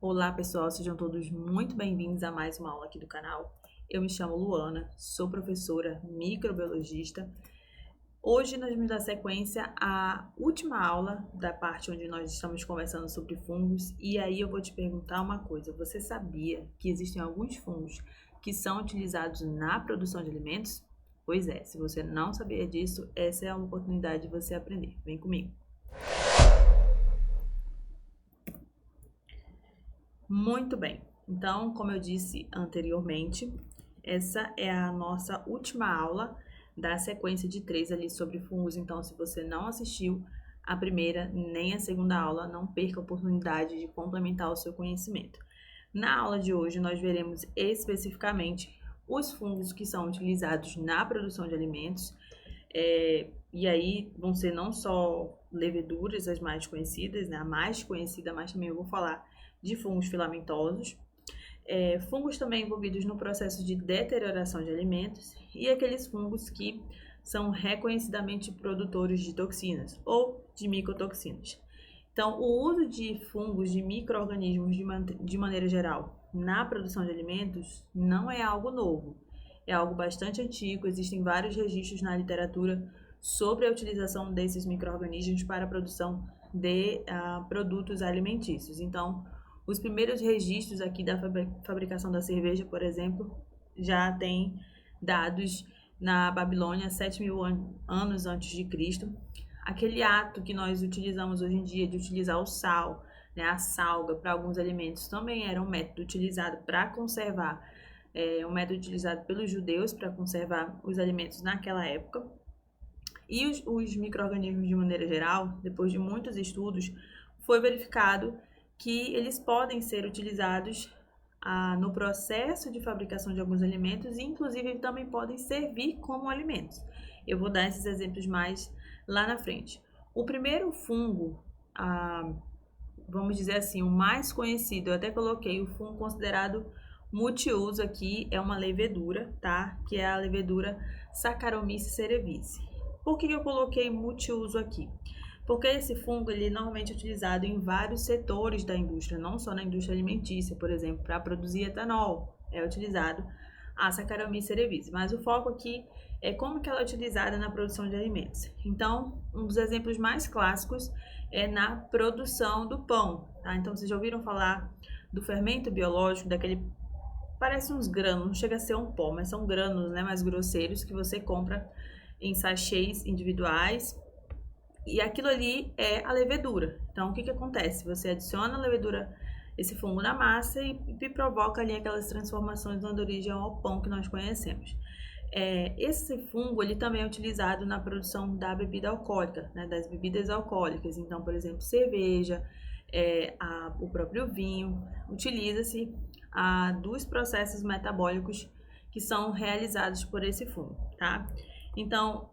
Olá pessoal, sejam todos muito bem-vindos a mais uma aula aqui do canal. Eu me chamo Luana, sou professora microbiologista. Hoje nós vamos dar sequência à última aula da parte onde nós estamos conversando sobre fungos e aí eu vou te perguntar uma coisa. Você sabia que existem alguns fungos que são utilizados na produção de alimentos? Pois é, se você não sabia disso, essa é a oportunidade de você aprender. Vem comigo. Muito bem. Então, como eu disse anteriormente, essa é a nossa última aula da sequência de 3 ali sobre fungos. Então, se você não assistiu a primeira nem a segunda aula, não perca a oportunidade de complementar o seu conhecimento. Na aula de hoje, nós veremos especificamente os fungos que são utilizados na produção de alimentos. E aí vão ser não só leveduras, as mais conhecidas, né? A mais conhecida, mas também eu vou falar de fungos filamentosos, fungos também envolvidos no processo de deterioração de alimentos e aqueles fungos que são reconhecidamente produtores de toxinas ou de micotoxinas. Então, o uso de fungos, de micro-organismos de maneira geral, na produção de alimentos não é algo novo, é algo bastante antigo, existem vários registros na literatura sobre a utilização desses micro-organismos para a produção de produtos alimentícios. Então, os primeiros registros aqui da fabricação da cerveja, por exemplo, já tem dados na Babilônia, 7.000 anos antes de Cristo. Aquele ato que nós utilizamos hoje em dia de utilizar o sal, né, a salga para alguns alimentos, também era um método utilizado para conservar, um método utilizado pelos judeus para conservar os alimentos naquela época. E os micro-organismos de maneira geral, depois de muitos estudos, foi verificado que eles podem ser utilizados no processo de fabricação de alguns alimentos e, inclusive, também podem servir como alimentos. Eu vou dar esses exemplos mais lá na frente. O primeiro fungo, vamos dizer assim, o mais conhecido, eu até coloquei o fungo considerado multiuso aqui, é uma levedura, tá? Que é a levedura Saccharomyces cerevisiae. Por que eu coloquei multiuso aqui? Porque esse fungo ele é normalmente utilizado em vários setores da indústria, não só na indústria alimentícia, por exemplo, para produzir etanol, é utilizado a Saccharomyces cerevisiae, mas o foco aqui é como que ela é utilizada na produção de alimentos. Então, um dos exemplos mais clássicos é na produção do pão, tá? Então, vocês já ouviram falar do fermento biológico, daquele parece uns grãos, não chega a ser um pó, mas são grãos, né, mais grosseiros que você compra em sachês individuais. E aquilo ali é a levedura. Então, o que acontece? Você adiciona a levedura, esse fungo na massa e provoca ali aquelas transformações dando origem ao pão que nós conhecemos. Esse fungo ele também é utilizado na produção da bebida alcoólica, né, das bebidas alcoólicas. Então, por exemplo, cerveja, o próprio vinho, utiliza-se dos processos metabólicos que são realizados por esse fungo, tá? Então,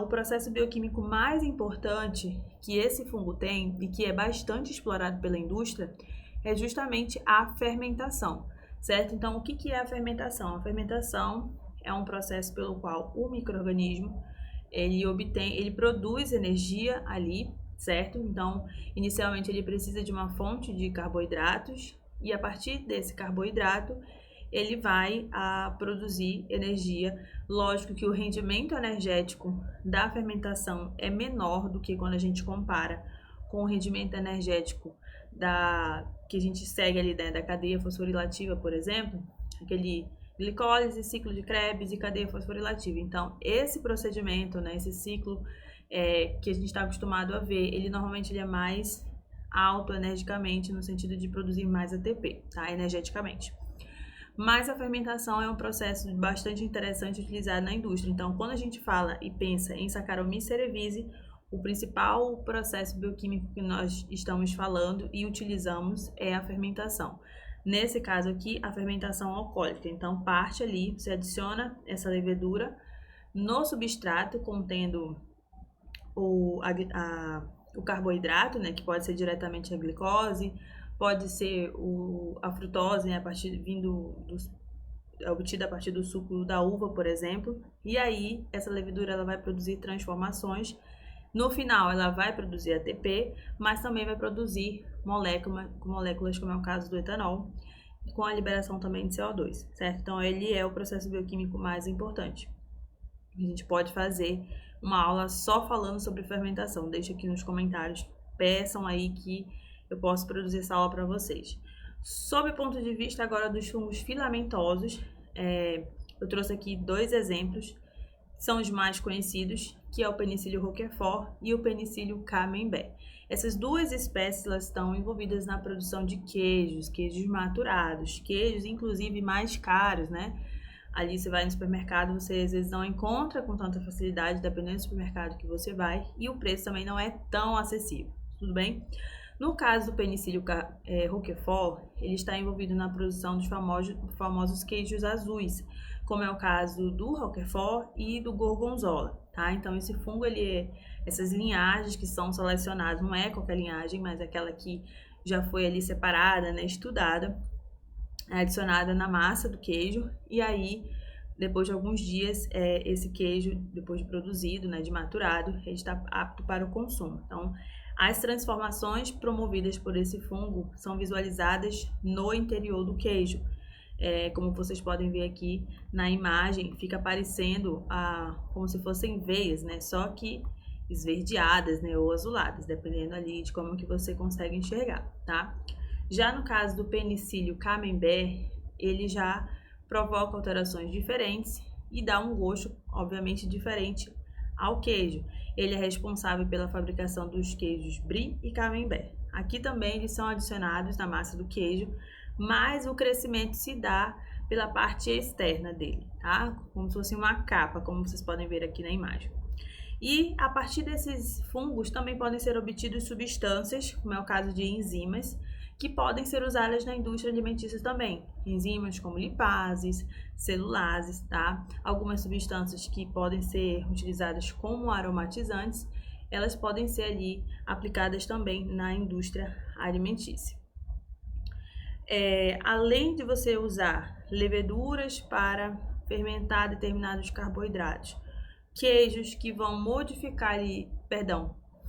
o processo bioquímico mais importante que esse fungo tem e que é bastante explorado pela indústria é justamente a fermentação, certo? Então, o que é a fermentação? A fermentação é um processo pelo qual o micro-organismo ele produz energia ali, certo? Então, inicialmente ele precisa de uma fonte de carboidratos e a partir desse carboidrato ele vai produzir energia. Lógico que o rendimento energético da fermentação é menor do que quando a gente compara com o rendimento energético que a gente segue ali, né, da cadeia fosforilativa, por exemplo, aquele glicólise, ciclo de Krebs e cadeia fosforilativa. Então, esse procedimento, né, esse ciclo que a gente está acostumado a ver, ele normalmente ele é mais alto energicamente, no sentido de produzir mais ATP, tá, energeticamente. Mas a fermentação é um processo bastante interessante utilizado na indústria. Então, quando a gente fala e pensa em Saccharomyces cerevisiae, o principal processo bioquímico que nós estamos falando e utilizamos é a fermentação. Nesse caso aqui, a fermentação alcoólica. Então, parte ali, você adiciona essa levedura no substrato contendo o carboidrato, né, que pode ser diretamente a glicose, pode ser a frutose, né, obtida a partir do suco da uva, por exemplo. E aí, essa levedura ela vai produzir transformações No final, ela vai produzir ATP, mas também vai produzir moléculas, como é o caso do etanol, com a liberação também de CO2, certo? Então, ele é o processo bioquímico mais importante. A gente pode fazer uma aula só falando sobre fermentação. Deixa aqui nos comentários, peçam aí que eu posso produzir essa aula para vocês. Sob o ponto de vista agora dos fungos filamentosos, eu trouxe aqui 2 exemplos, são os mais conhecidos, que é o Penicillium roquefort e o Penicillium camembert. Essas 2 espécies elas estão envolvidas na produção de queijos maturados, queijos inclusive mais caros, né? Ali você vai no supermercado, você às vezes não encontra com tanta facilidade, dependendo do supermercado que você vai, e o preço também não é tão acessível, tudo bem? No caso do Penicillium roquefort, ele está envolvido na produção dos famosos queijos azuis, como é o caso do roquefort e do gorgonzola, tá? Então esse fungo, essas linhagens que são selecionadas, não é qualquer linhagem, mas aquela que já foi ali separada, né, estudada, adicionada na massa do queijo, e aí depois de alguns dias esse queijo, depois de produzido, né, de maturado, ele está apto para o consumo. Então as transformações promovidas por esse fungo são visualizadas no interior do queijo. Como vocês podem ver aqui na imagem, fica aparecendo como se fossem veias, né, só que esverdeadas, né, ou azuladas, dependendo ali de como que você consegue enxergar, tá? Já no caso do Penicillium camembert, ele já provoca alterações diferentes e dá um gosto, obviamente, diferente ao queijo. Ele é responsável pela fabricação dos queijos brie e camembert. Aqui também eles são adicionados na massa do queijo, mas o crescimento se dá pela parte externa dele, tá? Como se fosse uma capa, como vocês podem ver aqui na imagem. E a partir desses fungos também podem ser obtidos substâncias, como é o caso de enzimas, que podem ser usadas na indústria alimentícia também. Enzimas como lipases, celulases, tá? Algumas substâncias que podem ser utilizadas como aromatizantes, elas podem ser ali aplicadas também na indústria alimentícia. Além de você usar leveduras para fermentar determinados carboidratos, queijos que vão modificar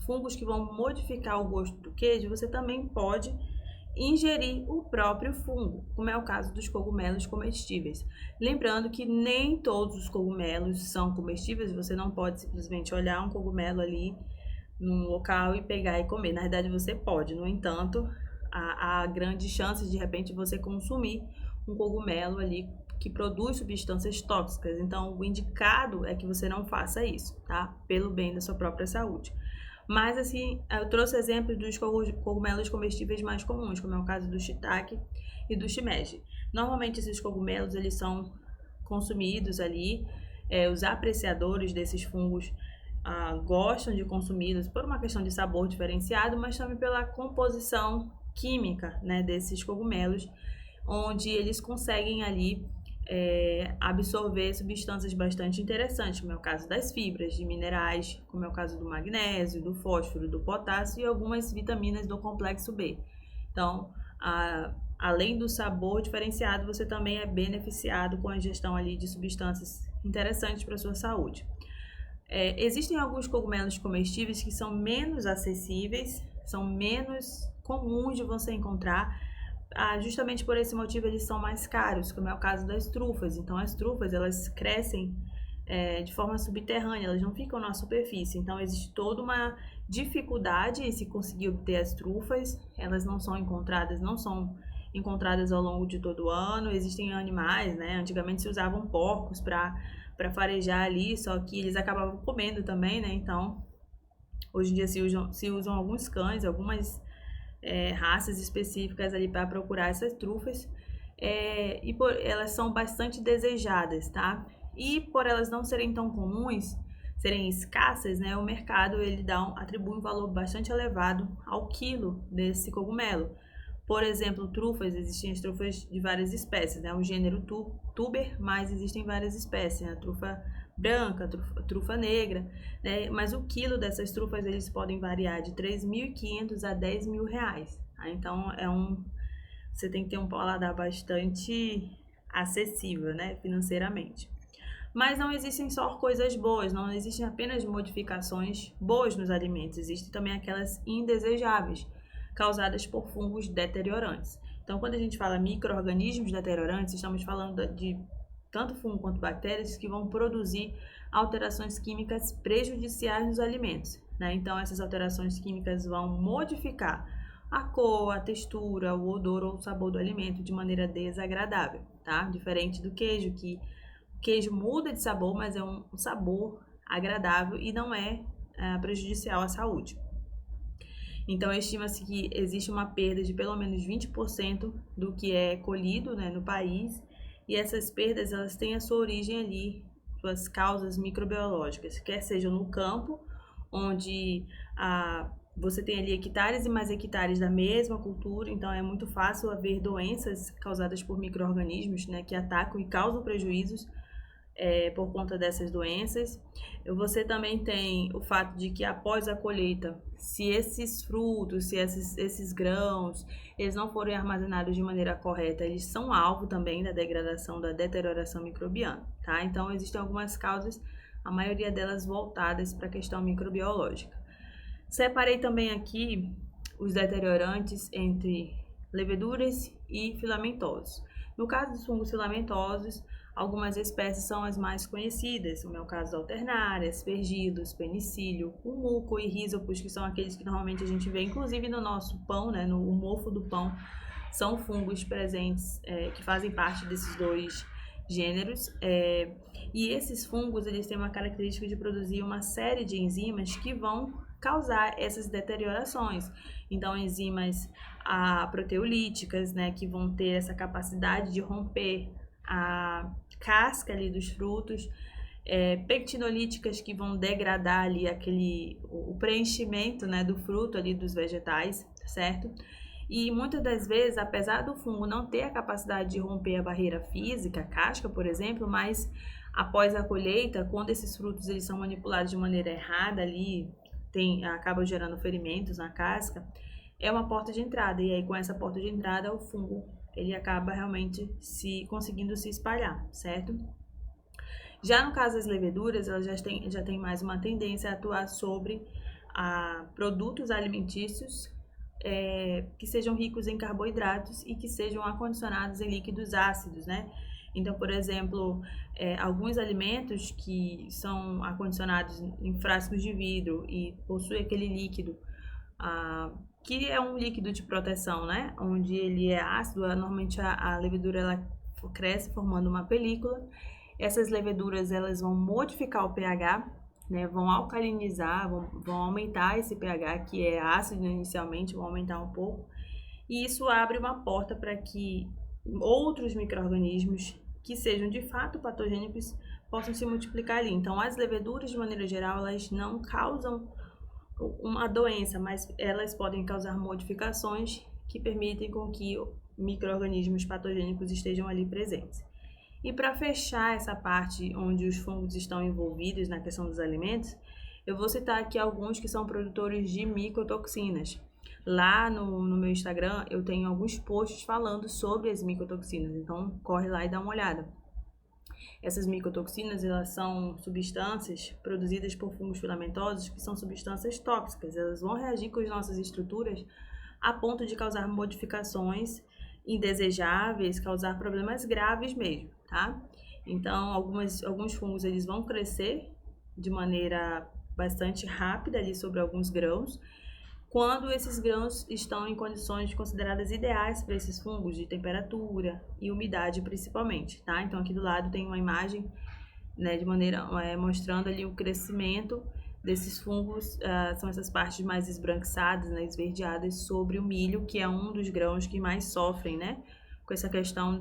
fungos que vão modificar o gosto do queijo, você também pode ingerir o próprio fungo, como é o caso dos cogumelos comestíveis. Lembrando que nem todos os cogumelos são comestíveis, você não pode simplesmente olhar um cogumelo ali num local e pegar e comer. Na verdade, você pode, no entanto, há grandes chances de repente você consumir um cogumelo ali que produz substâncias tóxicas. Então, o indicado é que você não faça isso, tá? Pelo bem da sua própria saúde. Mas, assim, eu trouxe exemplos dos cogumelos comestíveis mais comuns, como é o caso do shiitake e do shimeji. Normalmente, esses cogumelos, eles são consumidos ali, os apreciadores desses fungos gostam de consumi-los por uma questão de sabor diferenciado, mas também pela composição química, né, desses cogumelos, onde eles conseguem ali absorver substâncias bastante interessantes, como é o caso das fibras, de minerais, como é o caso do magnésio, do fósforo, do potássio e algumas vitaminas do complexo B. Então, além do sabor diferenciado, você também é beneficiado com a ingestão ali de substâncias interessantes para a sua saúde. Existem alguns cogumelos comestíveis que são menos acessíveis, são menos comuns de você encontrar. Justamente por esse motivo eles são mais caros, como é o caso das trufas. Então as trufas elas crescem de forma subterrânea, elas não ficam na superfície. Então existe toda uma dificuldade em se conseguir obter as trufas. Elas não são encontradas ao longo de todo o ano. Existem animais, né? Antigamente se usavam porcos para farejar ali, só que eles acabavam comendo também, né? Então hoje em dia se usam alguns cães, algumas raças específicas ali para procurar essas trufas, elas são bastante desejadas, tá? E por elas não serem tão comuns, serem escassas, né? O mercado ele atribui um valor bastante elevado ao quilo desse cogumelo. Por exemplo, trufas, existem as trufas de várias espécies, né? O gênero tuber, mas existem várias espécies, né? Trufa branca, trufa negra, né? Mas o quilo dessas trufas eles podem variar de 3.500 a 10.000 reais. Tá? Então você tem que ter um paladar bastante acessível, né? Financeiramente. Mas não existem só coisas boas, não existem apenas modificações boas nos alimentos, existem também aquelas indesejáveis, causadas por fungos deteriorantes. Então, quando a gente fala micro-organismos deteriorantes, estamos falando de tanto fungo quanto bactérias que vão produzir alterações químicas prejudiciais nos alimentos, né? Então, essas alterações químicas vão modificar a cor, a textura, o odor ou o sabor do alimento de maneira desagradável, tá? Diferente do queijo, que o queijo muda de sabor, mas é um sabor agradável e não é prejudicial à saúde. Então, estima-se que existe uma perda de pelo menos 20% do que é colhido, né, no país, e essas perdas elas têm a sua origem ali, suas causas microbiológicas, quer sejam no campo, onde você tem ali hectares e mais hectares da mesma cultura, então é muito fácil haver doenças causadas por micro-organismos, né, que atacam e causam prejuízos por conta dessas doenças. Você também tem o fato de que após a colheita, se esses frutos, se esses grãos, eles não forem armazenados de maneira correta, eles são alvo também da degradação, da deterioração microbiana, tá? Então, existem algumas causas, a maioria delas voltadas para a questão microbiológica. Separei também aqui os deteriorantes entre leveduras e filamentosos. No caso dos fungos filamentosos, algumas espécies são as mais conhecidas, no meu caso, alternária, aspergillus, penicílio, o muco e rhizopus, que são aqueles que normalmente a gente vê, inclusive no nosso pão, né, no mofo do pão, são fungos presentes que fazem parte desses dois gêneros. E esses fungos, eles têm uma característica de produzir uma série de enzimas que vão causar essas deteriorações. Então, enzimas proteolíticas, né, que vão ter essa capacidade de romper a casca ali dos frutos, pectinolíticas que vão degradar ali o preenchimento, né, do fruto ali dos vegetais, certo? E muitas das vezes, apesar do fungo não ter a capacidade de romper a barreira física, a casca, por exemplo, mas após a colheita, quando esses frutos eles são manipulados de maneira errada ali, acabam gerando ferimentos na casca, é uma porta de entrada. E aí, com essa porta de entrada, o fungo ele acaba realmente conseguindo se espalhar, certo? Já no caso das leveduras, elas já têm mais uma tendência a atuar sobre produtos alimentícios que sejam ricos em carboidratos e que sejam acondicionados em líquidos ácidos, né? Então, por exemplo, alguns alimentos que são acondicionados em frascos de vidro e possuem aquele líquido que é um líquido de proteção, né? Onde ele é ácido, normalmente a levedura ela cresce formando uma película. Essas leveduras elas vão modificar o pH, né? Vão alcalinizar, vão aumentar esse pH que é ácido inicialmente, vão aumentar um pouco. E isso abre uma porta para que outros micro-organismos que sejam de fato patogênicos possam se multiplicar ali. Então, as leveduras, de maneira geral, elas não causam uma doença, mas elas podem causar modificações que permitem com que micro-organismos patogênicos estejam ali presentes. E para fechar essa parte onde os fungos estão envolvidos na questão dos alimentos, eu vou citar aqui alguns que são produtores de micotoxinas. Lá no meu Instagram eu tenho alguns posts falando sobre as micotoxinas, então corre lá e dá uma olhada. Essas micotoxinas, elas são substâncias produzidas por fungos filamentosos que são substâncias tóxicas. Elas vão reagir com as nossas estruturas a ponto de causar modificações indesejáveis, causar problemas graves mesmo, tá? Então, alguns fungos eles vão crescer de maneira bastante rápida ali sobre alguns grãos, quando esses grãos estão em condições consideradas ideais para esses fungos, de temperatura e umidade principalmente, tá? Então aqui do lado tem uma imagem, né, de maneira mostrando ali o crescimento desses fungos, são essas partes mais esbranquiçadas, né, esverdeadas sobre o milho, que é um dos grãos que mais sofrem, né, com essa questão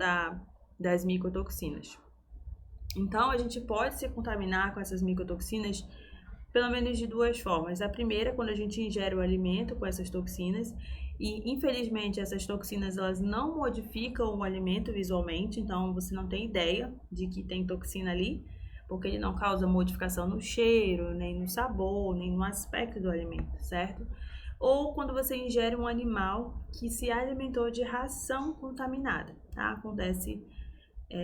das micotoxinas. Então a gente pode se contaminar com essas micotoxinas pelo menos de duas formas. A primeira, quando a gente ingere o alimento com essas toxinas, e infelizmente essas toxinas elas não modificam o alimento visualmente, então você não tem ideia de que tem toxina ali, porque ele não causa modificação no cheiro, nem no sabor, nem no aspecto do alimento, certo? Ou quando você ingere um animal que se alimentou de ração contaminada, tá? Acontece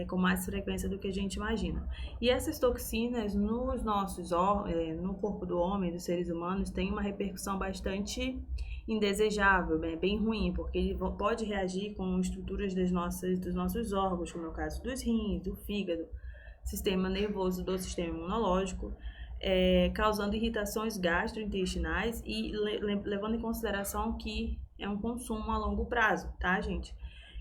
com mais frequência do que a gente imagina. E essas toxinas nos no corpo do homem, dos seres humanos, tem uma repercussão bastante indesejável, bem ruim, porque ele pode reagir com estruturas dos nossos órgãos, como é o caso dos rins, do fígado, sistema nervoso, do sistema imunológico, causando irritações gastrointestinais e levando em consideração que é um consumo a longo prazo, tá, gente?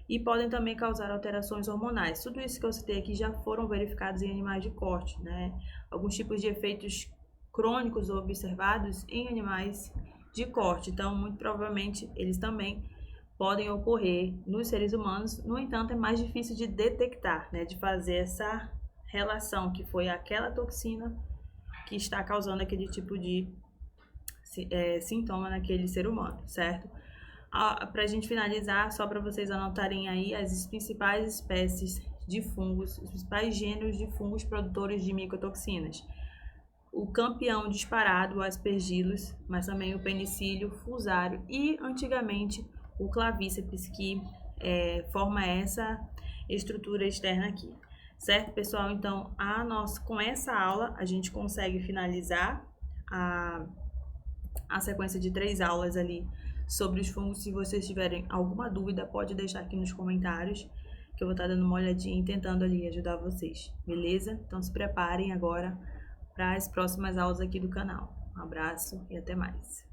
E podem também causar alterações hormonais. Tudo isso que eu citei aqui já foram verificados em animais de corte, né? Alguns tipos de efeitos crônicos observados em animais de corte. Então, muito provavelmente, eles também podem ocorrer nos seres humanos. No entanto, é mais difícil de detectar, né? De fazer essa relação que foi aquela toxina que está causando aquele tipo de sintoma naquele ser humano, certo? Para a gente finalizar, só para vocês anotarem aí as principais espécies de fungos, os principais gêneros de fungos produtores de micotoxinas. O campeão disparado, o aspergillus, mas também o penicílio, fusarium e, antigamente, o clavíceps, que forma essa estrutura externa aqui. Certo, pessoal? Então, com essa aula, a gente consegue finalizar a sequência de 3 aulas ali sobre os fungos. Se vocês tiverem alguma dúvida, pode deixar aqui nos comentários, que eu vou estar dando uma olhadinha e tentando ali ajudar vocês, beleza? Então se preparem agora para as próximas aulas aqui do canal. Um abraço e até mais.